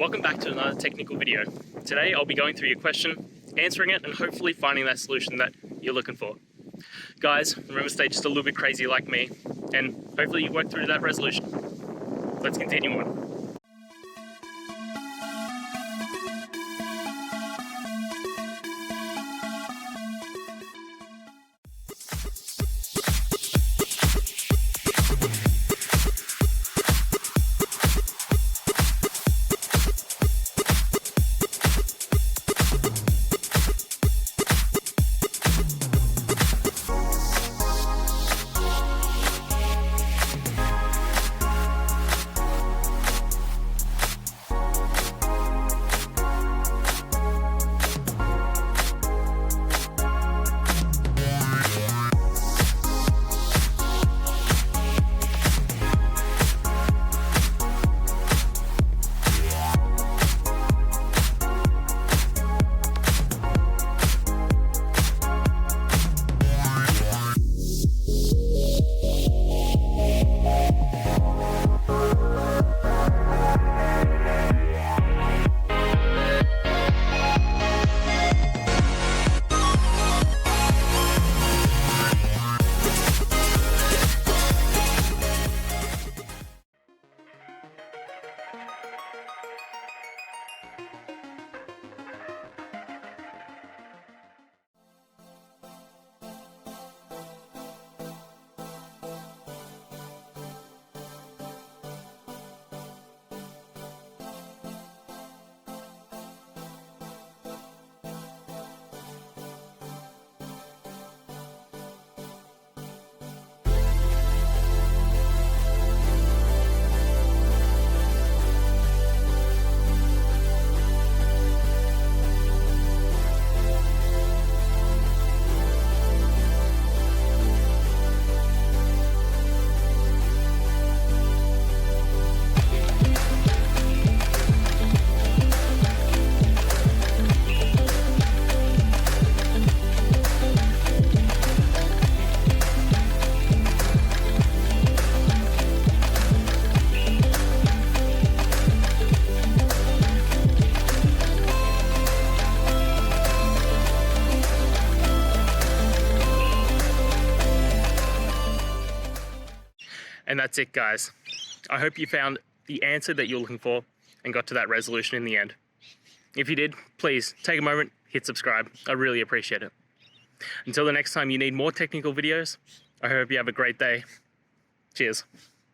Welcome back to another technical video. Today I'll be going through your question, answering it, and hopefully finding that solution that you're looking for. Guys, remember to stay just a little bit crazy like me, and hopefully you work through that resolution. Let's continue on. And that's it, guys. I hope you found the answer that you're looking for and got to that resolution in the end. If you did, please take a moment, hit subscribe. I really appreciate it. Until the next time you need more technical videos, I hope you have a great day. Cheers.